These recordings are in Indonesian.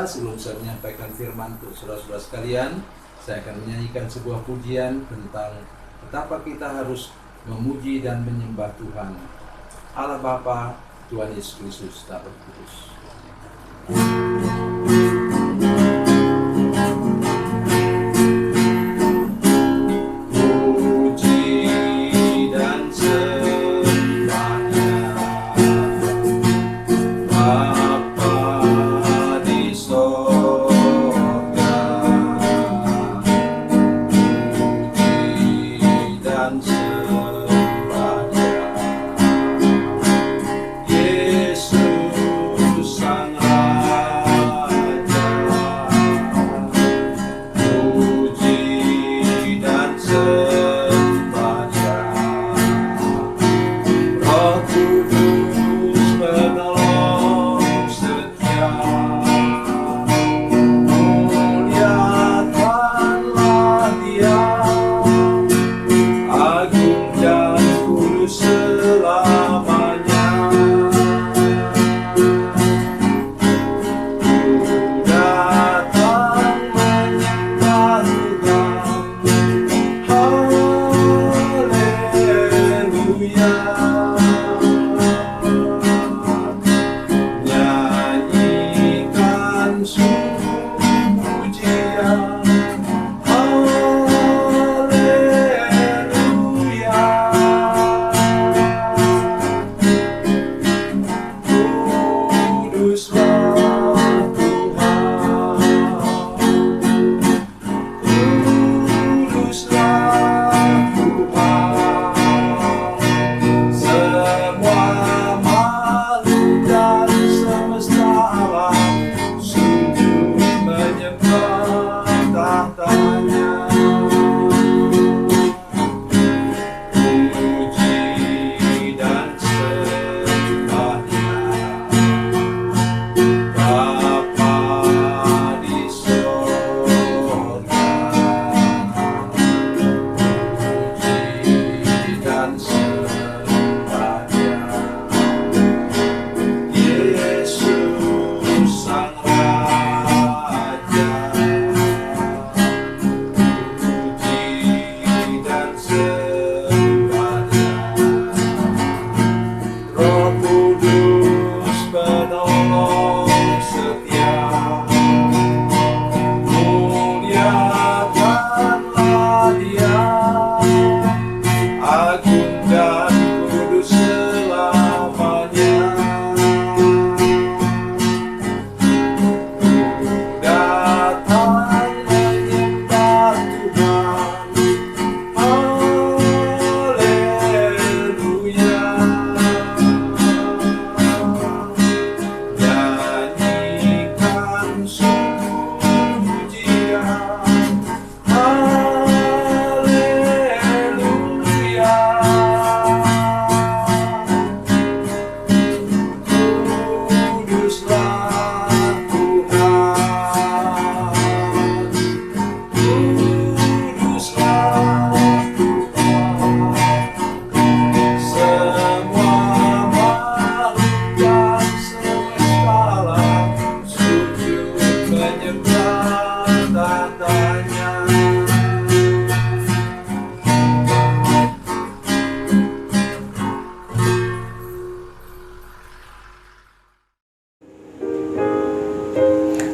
pemirsa, sebelum saya menyampaikan firman untuk saudara-saudara sekalian, saya akan menyanyikan sebuah pujian tentang betapa kita harus memuji dan menyembah Tuhan, Allah Bapa, Tuhan Yesus Kristus, dan Roh Kudus.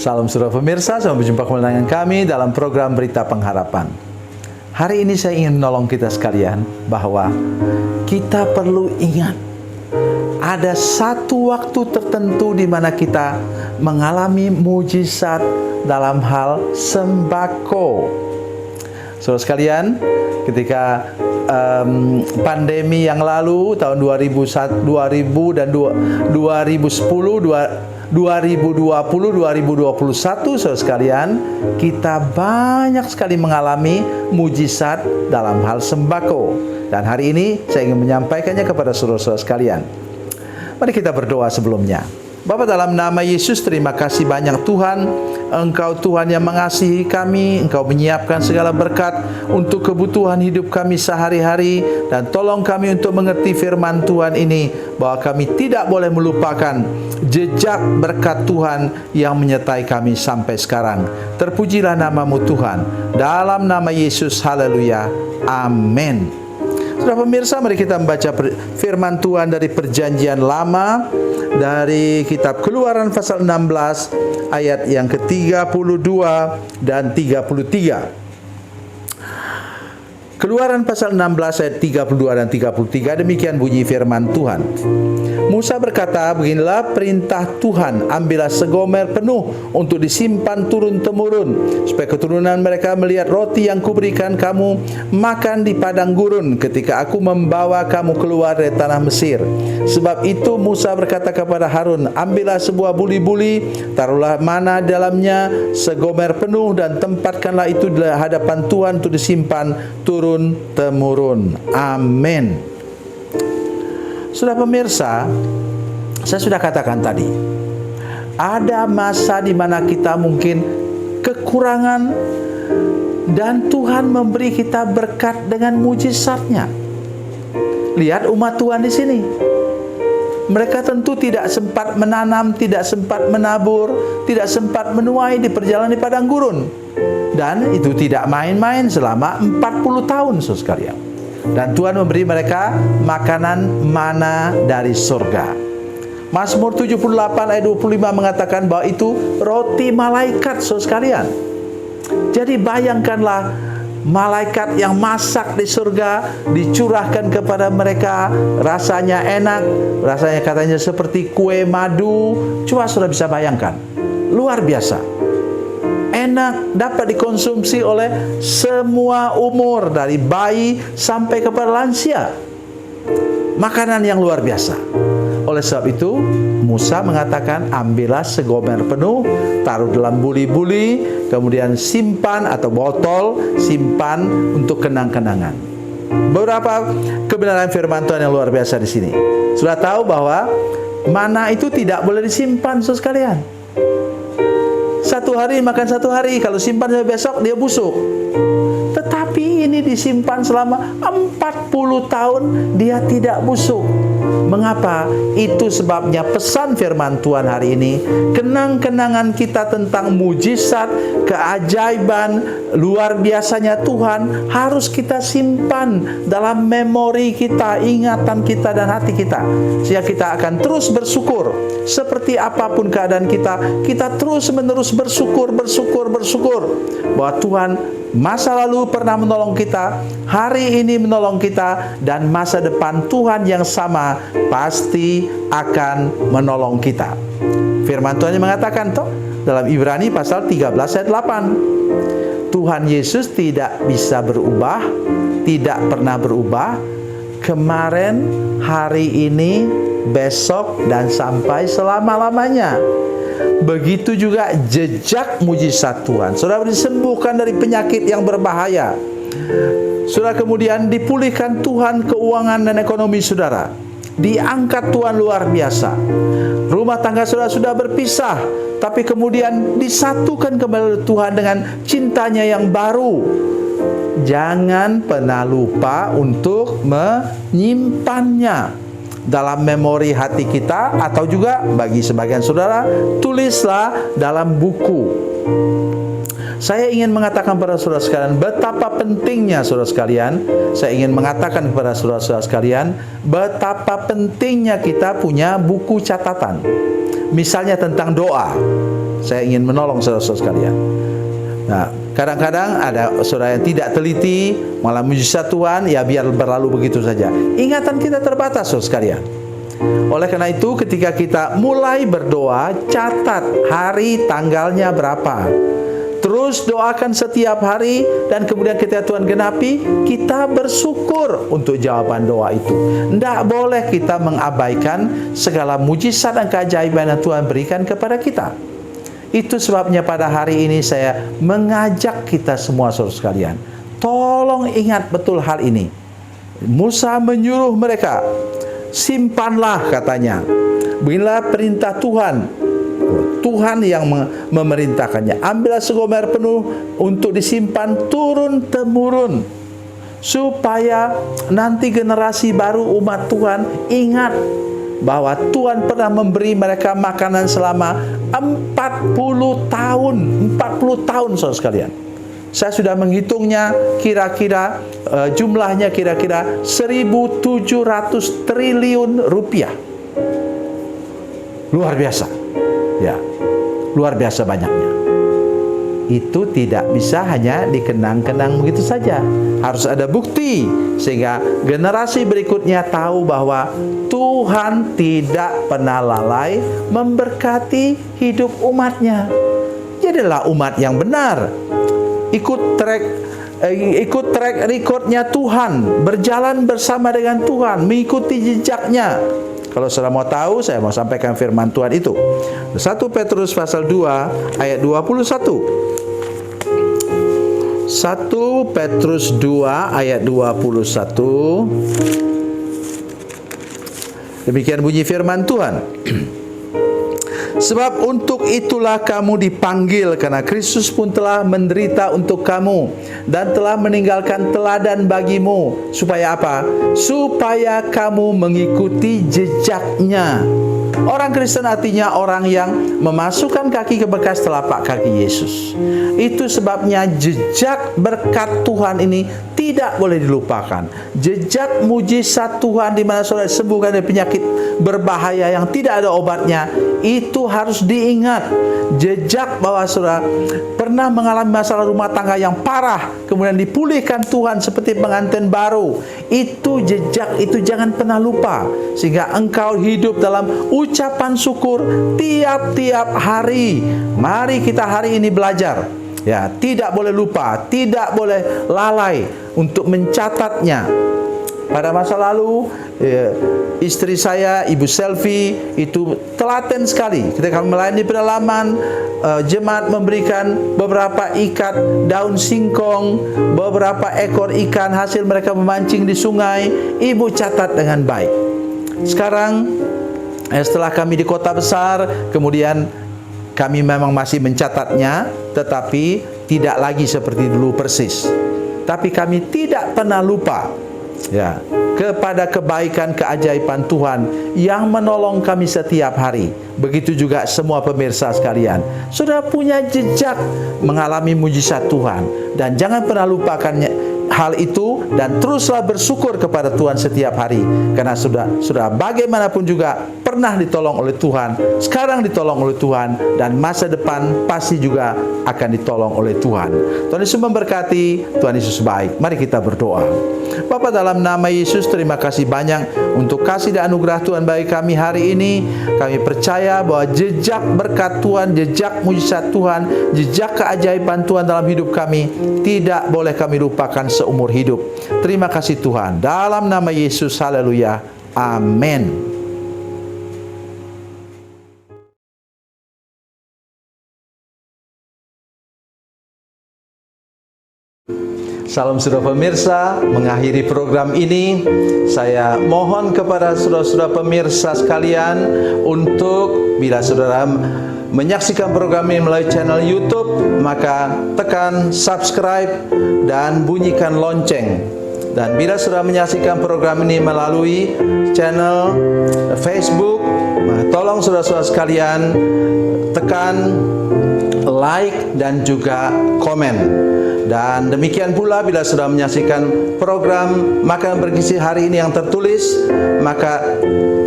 Salam saudara pemirsa, sampai jumpa kembali dengan kami dalam program Berita Pengharapan. Hari ini saya ingin menolong kita sekalian bahwa kita perlu ingat ada satu waktu tertentu di mana kita mengalami mujizat dalam hal sembako. Saudara sekalian, ketika pandemi yang lalu tahun 2010 dan 2021, saudara sekalian, kita banyak sekali mengalami mujizat dalam hal sembako. Dan hari ini saya ingin menyampaikannya kepada saudara-saudara sekalian. Mari kita berdoa sebelumnya. Bapa, dalam nama Yesus, terima kasih banyak Tuhan. Engkau Tuhan yang mengasihi kami. Engkau menyiapkan segala berkat untuk kebutuhan hidup kami sehari-hari. Dan tolong kami untuk mengerti firman Tuhan ini, bahwa kami tidak boleh melupakan jejak berkat Tuhan yang menyertai kami sampai sekarang. Terpujilah namamu Tuhan. Dalam nama Yesus, haleluya, amin. Saudara pemirsa, mari kita membaca firman Tuhan dari Perjanjian Lama, dari kitab Keluaran pasal 16 ayat yang ke-32 dan 33. Keluaran pasal 16 ayat 32 dan 33, demikian bunyi firman Tuhan. Musa berkata, beginilah perintah Tuhan, ambillah segomer penuh untuk disimpan turun-temurun, supaya keturunan mereka melihat roti yang kuberikan kamu makan di padang gurun ketika aku membawa kamu keluar dari tanah Mesir. Sebab itu Musa berkata kepada Harun, ambillah sebuah buli-buli, taruhlah mana dalamnya segomer penuh, dan tempatkanlah itu di hadapan Tuhan untuk disimpan turun-temurun. Amin. Saudara pemirsa, saya sudah katakan tadi, ada masa di mana kita mungkin kekurangan dan Tuhan memberi kita berkat dengan mujizatnya. Lihat umat Tuhan di sini. Mereka tentu tidak sempat menanam, tidak sempat menabur, tidak sempat menuai di perjalanan di padang gurun. Dan itu tidak main-main selama 40 tahun, saudara sekalian. Dan Tuhan memberi mereka makanan mana dari surga. Mazmur 78 ayat 25 mengatakan bahwa itu roti malaikat, saudara sekalian. Jadi bayangkanlah, malaikat yang masak di surga dicurahkan kepada mereka, rasanya enak, rasanya katanya seperti kue madu. Coba saudara bisa bayangkan, luar biasa. Enak, dapat dikonsumsi oleh semua umur, dari bayi sampai kepada lansia. Makanan yang luar biasa. Oleh sebab itu Musa mengatakan, ambillah segomer penuh, taruh dalam buli-buli, kemudian simpan atau botol, simpan untuk kenang-kenangan. Beberapa kebenaran firman Tuhan yang luar biasa di sini. Sudah tahu bahwa mana itu tidak boleh disimpan, saudara sekalian. Satu hari makan satu hari, kalau simpan sampai besok dia busuk. Tetapi ini disimpan selama 40 tahun, dia tidak busuk. Mengapa? Itu sebabnya pesan firman Tuhan hari ini, kenang-kenangan kita tentang mujizat, keajaiban, luar biasanya Tuhan harus kita simpan dalam memori kita, ingatan kita dan hati kita. Sehingga kita akan terus bersyukur. Seperti apapun keadaan kita, kita terus-menerus bersyukur bahwa Tuhan masa lalu pernah menolong kita, hari ini menolong kita, dan masa depan Tuhan yang sama pasti akan menolong kita. Firman Tuhan yang mengatakan dalam Ibrani pasal 13 ayat 8, Tuhan Yesus tidak bisa berubah, tidak pernah berubah, kemarin, hari ini, besok, dan sampai selama-lamanya. Begitu juga jejak mujizat Tuhan. Saudara disembuhkan dari penyakit yang berbahaya. Saudara kemudian dipulihkan Tuhan keuangan dan ekonomi saudara. Diangkat Tuhan luar biasa. Rumah tangga saudara sudah berpisah, tapi kemudian disatukan kembali Tuhan dengan cintanya yang baru. Jangan pernah lupa untuk menyimpannya dalam memori hati kita, atau juga bagi sebagian saudara, tulislah dalam buku. Saya ingin mengatakan kepada saudara sekalian betapa pentingnya, saudara sekalian. Saya ingin mengatakan kepada saudara-saudara sekalian betapa pentingnya kita punya buku catatan. Misalnya tentang doa. Saya ingin menolong saudara-saudara sekalian. Nah, kadang-kadang ada saudara yang tidak teliti, malah mujizat Tuhan, ya biar berlalu begitu saja. Ingatan kita terbatas, saudara sekalian. Oleh karena itu, ketika kita mulai berdoa, catat hari tanggalnya berapa. Terus doakan setiap hari, dan kemudian ketika Tuhan genapi, kita bersyukur untuk jawaban doa itu. Tidak boleh kita mengabaikan segala mujizat dan keajaiban yang Tuhan berikan kepada kita. Itu sebabnya pada hari ini saya mengajak kita semua saudara sekalian, tolong ingat betul hal ini. Musa menyuruh mereka simpanlah katanya. Beginilah perintah Tuhan. Tuhan yang memerintahkannya. Ambillah segomer penuh untuk disimpan turun-temurun, supaya nanti generasi baru umat Tuhan ingat bahwa Tuhan pernah memberi mereka makanan selama 40 tahun. 40 tahun, saudara sekalian. Saya sudah menghitungnya, kira-kira jumlahnya kira-kira 1.700 triliun rupiah. Luar biasa. Ya, luar biasa banyaknya. Itu tidak bisa hanya dikenang-kenang begitu saja. Harus ada bukti sehingga generasi berikutnya tahu bahwa Tuhan tidak pernah lalai memberkati hidup umatnya. Jadilah umat yang benar. Ikut track recordnya Tuhan, berjalan bersama dengan Tuhan, mengikuti jejaknya. Kalau saudara mau tahu, saya mau sampaikan firman Tuhan itu. 1 Petrus pasal 2 ayat 21. 1 Petrus 2 ayat 21. Demikian bunyi firman Tuhan. Sebab untuk itulah kamu dipanggil, karena Kristus pun telah menderita untuk kamu dan telah meninggalkan teladan bagimu. Supaya apa? Supaya kamu mengikuti jejaknya. Orang Kristen artinya orang yang memasukkan kaki ke bekas telapak kaki Yesus. Itu sebabnya jejak berkat Tuhan ini tidak boleh dilupakan. Jejak mujizat Tuhan di mana saudara sembuhkan dari penyakit berbahaya yang tidak ada obatnya, itu harus diingat. Jejak bahwa saudara pernah mengalami masalah rumah tangga yang parah, kemudian dipulihkan Tuhan seperti pengantin baru. Itu jejak, itu jangan pernah lupa. Sehingga engkau hidup dalam ucapan syukur tiap-tiap hari. Mari kita hari ini belajar. Ya, tidak boleh lupa, tidak boleh lalai untuk mencatatnya. Pada masa lalu, istri saya, Ibu Selvi, itu telaten sekali. Ketika kami melayani pedalaman, jemaat memberikan beberapa ikat daun singkong, beberapa ekor ikan hasil mereka memancing di sungai. Ibu catat dengan baik. Sekarang, setelah kami di kota besar, kemudian kami memang masih mencatatnya, tetapi tidak lagi seperti dulu persis. Tapi kami tidak pernah lupa, ya, kepada kebaikan keajaiban Tuhan yang menolong kami setiap hari. Begitu juga semua pemirsa sekalian, sudah punya jejak mengalami mujizat Tuhan, dan jangan pernah lupakannya hal itu, dan teruslah bersyukur kepada Tuhan setiap hari, karena sudah bagaimanapun juga pernah ditolong oleh Tuhan, sekarang ditolong oleh Tuhan, dan masa depan pasti juga akan ditolong oleh Tuhan. Tuhan Yesus memberkati, Tuhan Yesus baik. Mari kita berdoa. Bapa, dalam nama Yesus, terima kasih banyak untuk kasih dan anugerah Tuhan bagi kami hari ini. Kami percaya bahwa jejak berkat Tuhan, jejak mujizat Tuhan, jejak keajaiban Tuhan dalam hidup kami tidak boleh kami lupakan seumur hidup. Terima kasih Tuhan. Dalam nama Yesus, haleluya. Amin. Salam saudara pemirsa, mengakhiri program ini saya mohon kepada saudara-saudara pemirsa sekalian untuk bila saudara menyaksikan program ini melalui channel YouTube, maka tekan subscribe dan bunyikan lonceng. Dan bila saudara menyaksikan program ini melalui channel Facebook, tolong saudara-saudara sekalian tekan like dan juga komen. Dan demikian pula bila sudah menyaksikan program Makanan Bergizi hari ini yang tertulis, maka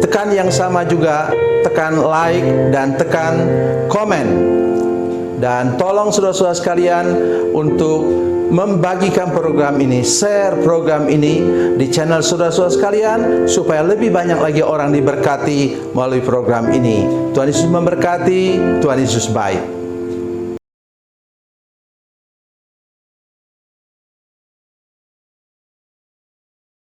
tekan yang sama juga, tekan like dan tekan komen. Dan tolong saudara-saudara sekalian untuk membagikan program ini, share program ini di channel saudara-saudara sekalian, supaya lebih banyak lagi orang diberkati melalui program ini. Tuhan Yesus memberkati, Tuhan Yesus baik.